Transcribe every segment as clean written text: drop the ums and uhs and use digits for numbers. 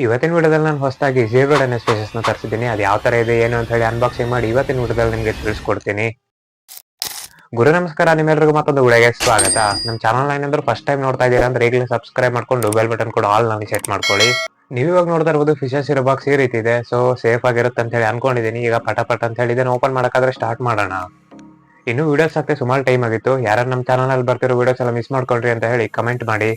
ಇವತ್ತಿನ ವಿಡಿಯೋದಲ್ಲಿ ನಾನು ಹೊಸದಾಗಿ ಝೀರೋ ಡೈನಸ್ ಫಿಶಸ್ ನ ತರಿಸಿದ್ದೀನಿ. ಅದು ಯಾವ ತರ ಇದೆ ಏನು ಅಂತ ಹೇಳಿ ಅನ್ಬಾಕ್ಸಿಂಗ್ ಮಾಡಿ ಇವತ್ತಿನ ವಿಡಿಯೋದಲ್ಲಿ ನಿಮಗೆ ತಿಳಿಸ್ಕೊಡ್ತೀನಿ. ಗುರು ನಮಸ್ಕಾರ, ನಿಮ್ಮೆಲ್ಲರಿಗೂ ಮತ್ತೊಂದು ವಿಡಿಯೋಗೆ ಸ್ವಾಗತ. ನಮ್ಮ ಚಾನಲ್ ಏನಾದ್ರು ಫಸ್ಟ್ ಟೈಮ್ ನೋಡ್ತಾ ಇದ್ದೀರಾ ಅಂದ್ರೆ ಈಗಲೇ ಸಬ್ಸ್ಕ್ರೈಬ್ ಮಾಡ್ಕೊಂಡು ಬೆಲ್ ಬಟನ್ ಕೂಡ ಆಲ್ ನಲ್ಲಿ ಸೆಟ್ ಮಾಡ್ಕೊಳ್ಳಿ. ನೀವು ಇವಾಗ ನೋಡ್ತಾ ಇರ್ಬೋದು ಫಿಶಸ್ ಇರೋ ಬಾಕ್ಸ್ ಈ ರೀತಿ ಇದೆ. ಸೊ ಸೇಫ್ ಆಗಿರುತ್ತೆ ಅಂತ ಹೇಳಿ ಅನ್ಕೊಂಡಿದ್ದೀನಿ. ಈಗ ಪಟ ಅಂತ ಹೇಳಿ ಇದನ್ನ ಓಪನ್ ಮಾಡಕ್ಕಾದ್ರೆ ಸ್ಟಾರ್ಟ್ ಮಾಡೋಣ. ಇನ್ನು ವಿಡಿಯೋಸ್ ಹಾಕಿ ಸುಮಾರು ಟೈಮ್ ಆಗಿತ್ತು. ಯಾರು ನಮ್ಮ ಚಾನಲ್ ಅಲ್ಲಿ ಬರ್ತಿರೋ ವಿಡಿಯೋಸ್ ಎಲ್ಲ ಮಿಸ್ ಮಾಡ್ಕೊಳ್ರಿ ಅಂತ ಹೇಳಿ ಕಮೆಂಟ್ ಮಾಡಿ.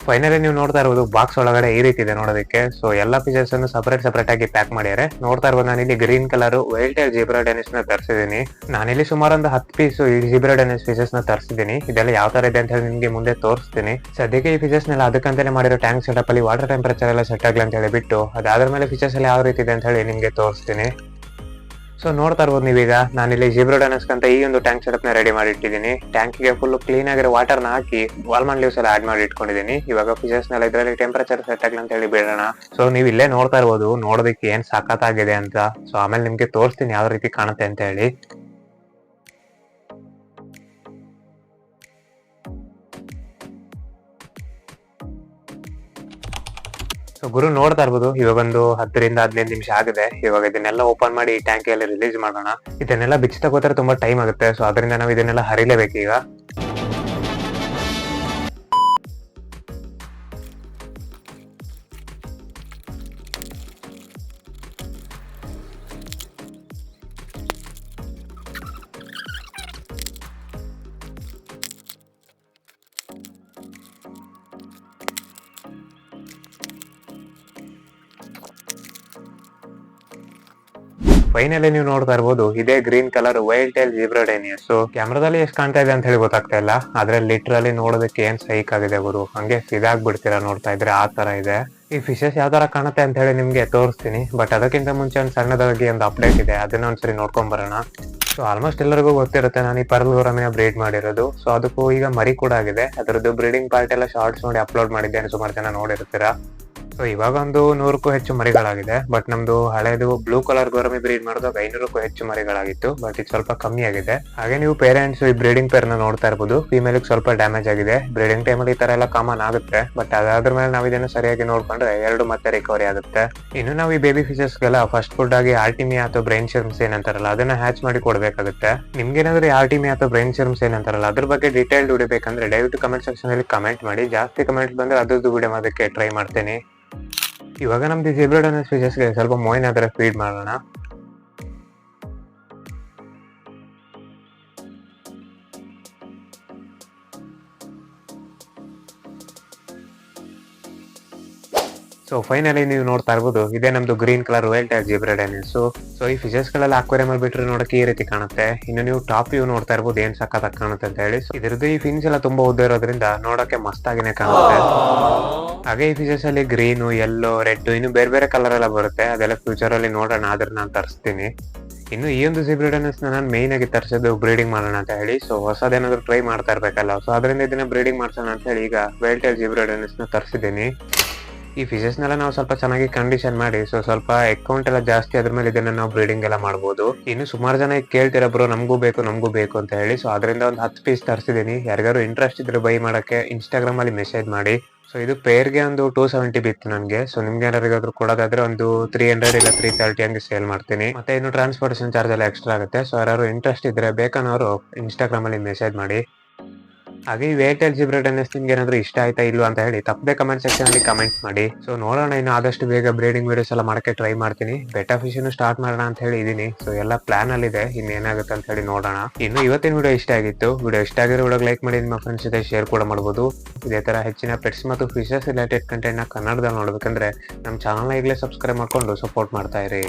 ಫೈನಲಿ ನೀವು ನೋಡ್ತಾ ಇರ್ಬೋದು ಬಾಕ್ಸ್ ಒಳಗಡೆ ಈ ರೀತಿ ಇದೆ ನೋಡೋದಕ್ಕೆ. ಸೊ ಎಲ್ಲಾ ಫಿಶಸ್ ಅನ್ನು ಸಪರೇಟ್ ಆಗಿ ಪ್ಯಾಕ್ ಮಾಡಿದ್ದಾರೆ. ನೋಡ್ತಾ ಇರ್ಬೋದು ನಾನಿಲ್ಲಿ green colour wild tail zebra danios ನ ತರಿಸಿದ್ದೀನಿ. ನಾನಿಲ್ಲಿ ಸುಮಾರು ಒಂದು 10 ಪೀಸ್ ಈ ಜಿಬ್ರಾ ಡೆನಿಸ್ ಫಿಶಸ್ ನ ತರಿಸಿದ್ದೀನಿ. ಇದೆಲ್ಲ ಯಾವ ತರ ಇದೆ ಅಂತ ಹೇಳಿ ನಿಮ್ಗೆ ಮುಂದೆ ತೋರಿಸ್ತೀನಿ. ಸದ್ಯಕ್ಕೆ ಈ ಫಿಶಸ್ ನೆಲ್ಲ ಅದಕ್ಕಂತಾನೆ ಮಾಡಿರೋ ಟ್ಯಾಂಕ್ ಸೆಟಪ್ ಅಲ್ಲಿ ವಾಟರ್ ಟೆಂಪರೇಚರ್ ಎಲ್ಲ ಸೆಟ್ ಆಗ್ಲಿ ಅಂತ ಹೇಳಿ ಬಿಟ್ಟು ಅದಾದ್ರ ಮೇಲೆ ಫಿಶಸ್ ಎಲ್ಲ ಯಾವ ರೀತಿ ಇದೆ ಅಂತ ಹೇಳಿ ನಿಮ್ಗೆ ತೋರಿಸ್ತೀನಿ. ಸೊ ನೋಡ್ತಾ ಇರ್ಬೋದು ನೀವೀಗ ನಾನಿಲ್ಲಿ ಜಿಬ್ರಾ ಡೆನಿಸ್ ಅಂತ ಈ ಒಂದು ಟ್ಯಾಂಕ್ ಸೆಟಪ್ ನ ರೆಡಿ ಮಾಡಿ ಇಟ್ಟಿದ್ದೀನಿ. ಟ್ಯಾಂಕಿಗೆ ಫುಲ್ ಕ್ಲೀನ್ ಆಗಿರೋ ವಾಟರ್ ನ ಹಾಕಿ ವಾಲ್ಮಂಡ್ ಲೀವ್ಸ್ ಎಲ್ಲ ಆಡ್ ಮಾಡಿ ಇಟ್ಕೊಂಡಿದ್ದೀನಿ. ಇವಾಗ ಫಿಶಸ್ ನೆಲ್ಲ ಇದರಲ್ಲಿ ಟೆಂಪರೇಚರ್ ಸೆಟ್ ಆಗ್ಲಿ ಅಂತ ಹೇಳಿ ಬಿಡೋಣ. ಸೊ ನೀವು ಇಲ್ಲೇ ನೋಡ್ತಾ ಇರ್ಬೋದು ನೋಡೋದಕ್ಕೆ ಏನ್ ಸಖತ್ತಾಗಿದೆ ಅಂತ. ಸೊ ಆಮೇಲೆ ನಿಮ್ಗೆ ತೋರಿಸ್ತೀನಿ ಯಾವ ರೀತಿ ಕಾಣುತ್ತೆ ಅಂತ ಹೇಳಿ. ಸೊ ಗುರು ನೋಡ್ತಾ ಇರ್ಬೋದು ಇವಾಗ ಒಂದು 10 ರಿಂದ 15 ನಿಮಿಷ ಆಗಿದೆ. ಇವಾಗ ಇದನ್ನೆಲ್ಲ ಓಪನ್ ಮಾಡಿ ಟ್ಯಾಂಕಿಯಲ್ಲಿ ರಿಲೀಸ್ ಮಾಡೋಣ. ಇದನ್ನೆಲ್ಲ ಬಿಚ್ಚಿ ತಗೋತಾರೆ ತುಂಬಾ ಟೈಮ್ ಆಗುತ್ತೆ. ಸೊ ಅದರಿಂದ ನಾವು ಇದನ್ನೆಲ್ಲ ಹರಿಲೇಬೇಕು ಈಗ. ಫೈನಲಿ ನೀವು ನೋಡ್ತಾ ಇರ್ಬೋದು ಇದೇ green colour wild tail zebra danios. So ಕ್ಯಾಮ್ರಾದಲ್ಲಿ ಎಷ್ಟು ಕಾಣ್ತಾ ಇದೆ ಅಂತ ಹೇಳಿ ಗೊತ್ತಾಗ್ತಾ ಇಲ್ಲ, ಆದ್ರೆ ಲಿಟ್ರಲಿ ನೋಡೋದಕ್ಕೆ ಏನ್ ಸೈಕ್ ಆಗಿದೆ ಗುರು. ಹಂಗೆ ಫಿದಾಗ್ಬಿಡ್ತೀರಾ ನೋಡ್ತಾ ಇದ್ರೆ ಆ ತರ ಇದೆ. ಈ ಫಿಶಸ್ ಯಾವ ತರ ಕಾಣುತ್ತೆ ಅಂತ ಹೇಳಿ ನಿಮ್ಗೆ ತೋರಿಸ್ತೀನಿ. ಬಟ್ ಅದಕ್ಕಿಂತ ಮುಂಚೆ ಒಂದು ಸಣ್ಣದಾಗಿ ಒಂದು ಅಪ್ಡೇಟ್ ಇದೆ, ಅದನ್ನ ಒಂದ್ಸರಿ ನೋಡ್ಕೊಂಡ್ ಬರೋಣ. ಸೊ ಆಲ್ಮೋಸ್ಟ್ ಎಲ್ಲರಿಗೂ ಗೊತ್ತಿರುತ್ತೆ ನಾನು ಈ ಪರ್ಲ್ ಗೋರಾಮಿನ ಬ್ರೀಡ್ ಮಾಡಿರೋದು. ಸೊ ಅದಕ್ಕೂ ಈಗ ಮರಿ ಕೂಡ ಆಗಿದೆ. ಅದರದ್ದು ಬ್ರೀಡಿಂಗ್ ಪಾರ್ಟ್ ಎಲ್ಲ ಶಾರ್ಟ್ಸ್ ನೋಡಿ ಅಪ್ಲೋಡ್ ಮಾಡಿದ್ದೇನೆ, ಸುಮಾರು ಜನ ನೋಡಿರ್ತೀರಾ. ಸೊ ಇವಾಗ ಒಂದು 100ಕ್ಕೂ ಹೆಚ್ಚು ಮರಿಗಳಾಗಿದೆ. ಬಟ್ ನಮ್ದು ಹಳೇದು ಬ್ಲೂ ಕಲರ್ ಗೋರಮಿ ಬ್ರೀಡ್ ಮಾಡಿದಾಗ 500ಕ್ಕೂ ಹೆಚ್ಚು ಮರಿಗಳಾಗಿತ್ತು. ಬಟ್ ಇದು ಸ್ವಲ್ಪ ಕಮ್ಮಿ ಆಗಿದೆ. ಹಾಗೆ ನೀವು ಪೇರೆಂಟ್ಸ್ ಈ ಬ್ರೀಡಿಂಗ್ ಪೇರ್ ನ ನೋಡ್ತಾ ಇರ್ಬೋದು. ಫಿಮೇಲ್ ಸ್ವಲ್ಪ ಡ್ಯಾಮೇಜ್ ಆಗಿದೆ. ಬ್ರೀಡಿಂಗ್ ಟೈಮಲ್ಲಿ ಈ ತರ ಎಲ್ಲ ಕಾಮನ್ ಆಗುತ್ತೆ. ಬಟ್ ಅದಾದ್ರ ಮೇಲೆ ನಾವು ಇದನ್ನು ಸರಿಯಾಗಿ ನೋಡ್ಕೊಂಡ್ರೆ ಎರಡು ಮತ್ತೆ ರಿಕವರಿ ಆಗುತ್ತೆ. ಇನ್ನು ನಾವು ಈ ಬೇಬಿ ಫಿಶಸ್ಗೆಲ್ಲ ಫಸ್ಟ್ ಫುಡ್ ಆಗಿ ಆರ್ಟಿಮಿಯಾ ಅಥವಾ ಬ್ರೈನ್ ಶರ್ಮ್ಸ್ ಏನಂತಾರಲ್ಲ ಅದನ್ನ ಹ್ಯಾಚ್ ಮಾಡಿ ಕೊಡ್ಬೇಕಾಗುತ್ತೆ. ನಿಮ್ಗೇನಾದ್ರೂ ಆರ್ಟಿಮಿಯಾ ಅಥವಾ ಬ್ರೈನ್ ಶರ್ಮ್ಸ್ ಏನಂತಾರಲ್ಲ ಅದ್ರ ಬಗ್ಗೆ ಡೀಟೇಲ್ಡ್ ವಿಡಿಯೋ ಬೇಕಂದ್ರೆ ದಯವಿಟ್ಟು ಕಮೆಂಟ್ ಸೆಕ್ಷನ್ ಅಲ್ಲಿ ಕಮೆಂಟ್ ಮಾಡಿ. ಜಾಸ್ತಿ ಕಮೆಂಟ್ ಬಂದ್ರೆ ಅದ್ರದ್ದು ವಿಡಿಯೋ ಮಾಡೋದಕ್ಕೆ ಟ್ರೈ ಮಾಡ್ತೀನಿ. ಇವಾಗ ನಮ್ದು ಜಿಬ್ರಾ ಡೆನಿಸ್ ಫಿಶಸ್ಗೆ ಸ್ವಲ್ಪ ಮೊಯಿನ್ ಆದ್ರೆ ಫೀಡ್ ಮಾಡೋಣ. ಸೊ ಫೈನಲಿ ನೀವು ನೋಡ್ತಾ ಇರ್ಬೋದು ಇದೇ ನಮ್ದು green colour wild tail zebra danios. So ಈ ಫಿಶಸ್ ಗಳೆಲ್ಲ ಅಕ್ವೇರಿಯಂ ಅಲ್ಲಿ ಬಿಟ್ರೆ ನೋಡಕ್ಕೆ ಈ ರೀತಿ ಕಾಣುತ್ತೆ. ಇನ್ನು ನೀವು ಟಾಪ್ ವ್ಯೂ ನೋಡ್ತಾ ಇರ್ಬೋದು ಏನ್ ಸಖತ್ತಾಗಿ ಕಾಣುತ್ತೆ ಅಂತ ಹೇಳಿ. ಇದ್ರದ್ದು ಈ ಫಿನ್ಸ್ ಎಲ್ಲ ತುಂಬಾ ಉದ್ದ ಇರೋದ್ರಿಂದ ನೋಡಕ್ಕೆ ಮಸ್ತಾಗಿನೇ ಕಾಣುತ್ತೆ. ಹಾಗೆ ಈ ಫಿಶಸ್ ಅಲ್ಲಿ ಗ್ರೀನ್, ಯೆಲ್ಲೋ, ರೆಡ್ ಇನ್ನು ಬೇರೆ ಬೇರೆ ಕಲರ್ ಎಲ್ಲ ಬರುತ್ತೆ. ಅದೆಲ್ಲ ಫ್ಯೂಚರ್ ಅಲ್ಲಿ ನೋಡೋಣ, ಆದ್ರೆ ನಾನು ತರಿಸ್ತೀನಿ. ಇನ್ನು ಈ ಒಂದು ಜಿಬ್ರಾ ಡೆನಿಸ್ ನಾನು ಮೇನ್ ಆಗಿ ತರಿಸಿದ್ದು ಬ್ರೀಡಿಂಗ್ ಮಾಡೋಣ ಅಂತ ಹೇಳಿ. ಸೊ ಹೊಸದೇನಾದ್ರು ಟ್ರೈ ಮಾಡ್ತಾ ಇರ್ಬೇಕಲ್ಲ. ಸೊ ಅದರಿಂದ ಇದನ್ನ ಬ್ರೀಡಿಂಗ್ ಮಾಡ್ಸೋಣ ಅಂತ ಹೇಳಿ ಈಗ ವೈಲ್ಡ್ ಟೈಲ್ ಜಿಬ್ರಾ ಡೆನಿಸ್ ನ ತರಿಸಿದ್ದೀನಿ. ಈ ಫಿಶಸ್ನೆಲ್ಲ ನಾವು ಸ್ವಲ್ಪ ಚೆನ್ನಾಗಿ ಕಂಡೀಷನ್ ಮಾಡಿ ಸೊ ಸ್ವಲ್ಪ ಅಕೌಂಟ್ ಎಲ್ಲ ಜಾಸ್ತಿ ಅದ್ರ ಮೇಲೆ ಇದನ್ನ ನಾವು ಬ್ರೀಡಿಂಗ್ ಎಲ್ಲ ಮಾಡಬಹುದು. ಇನ್ನು ಸುಮಾರು ಜನ ಕೇಳ್ತೀರಾ ಬ್ರೋ ನಮಗೂ ಬೇಕು ಅಂತ ಹೇಳಿ. ಸೊ ಅದರಿಂದ ಒಂದು 10 ಪೀಸ್ ತರಿಸಿದ್ದೀನಿ. ಯಾರಿಗಾರು ಇಂಟ್ರೆಸ್ಟ್ ಇದ್ರೆ ಬೈ ಮಾಡಕ್ಕೆ ಇನ್ಸ್ಟಾಗ್ರಾಮ್ ಅಲ್ಲಿ ಮೆಸೇಜ್ ಮಾಡಿ. ಸೊ ಇದು ಪೇರ್ಗೆ ಒಂದು 270 ಬಿತ್ತು ನನಗೆ. ಸೊ ನಿಮ್ಗೆ ಯಾರಿಗಾದ್ರೂ ಕೊಡೋದಾದ್ರೆ ಒಂದು 300 ಇಲ್ಲ 330 ಹಂಗೆ ಸೇಲ್ ಮಾಡ್ತೀನಿ. ಮತ್ತೆ ಇನ್ನು ಟ್ರಾನ್ಸ್ಪೋರ್ಟೇಷನ್ ಚಾರ್ಜ್ ಎಲ್ಲ ಎಕ್ಸ್ಟ್ರಾ ಆಗುತ್ತೆ. ಸೊ ಯಾರು ಇಂಟ್ರೆಸ್ಟ್ ಇದ್ರೆ ಬೇಕನ್ನೋರು ಇನ್ಸ್ಟಾಗ್ರಾಮ್ ಅಲ್ಲಿ ಮೆಸೇಜ್ ಮಾಡಿ. ಹಾಗೆ ಈ ವೈಲ್ಡ್ ಟೈಲ್ ಜಿಬ್ರಾ ಡೆನಿಸ್ ನಿಮ್ಗೆ ಏನಾದ್ರು ಇಷ್ಟ ಆಯ್ತಾ ಇಲ್ವಾ ಅಂತ ಹೇಳಿ ತಪ್ಪದೆ ಕಮೆಂಟ್ ಸೆಕ್ಷನ್ ಅಲ್ಲಿ ಕಮೆಂಟ್ ಮಾಡಿ. ಸೊ ನೋಡೋಣ, ಇನ್ನು ಆದಷ್ಟು ಬೇಗ ಬ್ರೀಡಿಂಗ್ ವಿಡಿಯೋಸ್ ಎಲ್ಲ ಮಾಡಕ್ಕೆ ಟ್ರೈ ಮಾಡ್ತೀನಿ. ಬೆಟಾ ಫಿಶ್ ಸ್ಟಾರ್ಟ್ ಮಾಡೋಣ ಅಂತ ಹೇಳಿ ಇದೀನಿ. ಸೊ ಎಲ್ಲ ಪ್ಲಾನ್ ಅಲ್ಲಿ ಇದೆ, ಇನ್ನು ಏನಾಗುತ್ತೆ ಅಂತ ಹೇಳಿ ನೋಡೋಣ. ಇನ್ನು ಇವತ್ತಿನ ವಿಡಿಯೋ ಇಷ್ಟ ಆಗಿತ್ತು. ವಿಡಿಯೋ ಇಷ್ಟ ಆಗಿರೋ ವಿಡಿಯೋ ಲೈಕ್ ಮಾಡಿ, ನಿಮ್ಮ ಫ್ರೆಂಡ್ಸ್ ಜೊತೆ ಶೇರ್ ಕೂಡ ಮಾಡಬಹುದು. ಇದೇ ತರ ಹೆಚ್ಚಿನ ಪೆಟ್ಸ್ ಮತ್ತು ಫಿಶಸ್ ರಿಲೇಟೆಡ್ ಕಂಟೆಂಟ್ ನ ಕನ್ನಡದಲ್ಲಿ ನೋಡ್ಬೇಕಂದ್ರೆ ನಮ್ಮ ಚಾನಲ್ ಈಗಲೇ ಸಬ್ಸ್ಕ್ರೈಬ್ ಮಾಡ್ಕೊಂಡು ಸಪೋರ್ಟ್ ಮಾಡ್ತಾ ಇರಿ.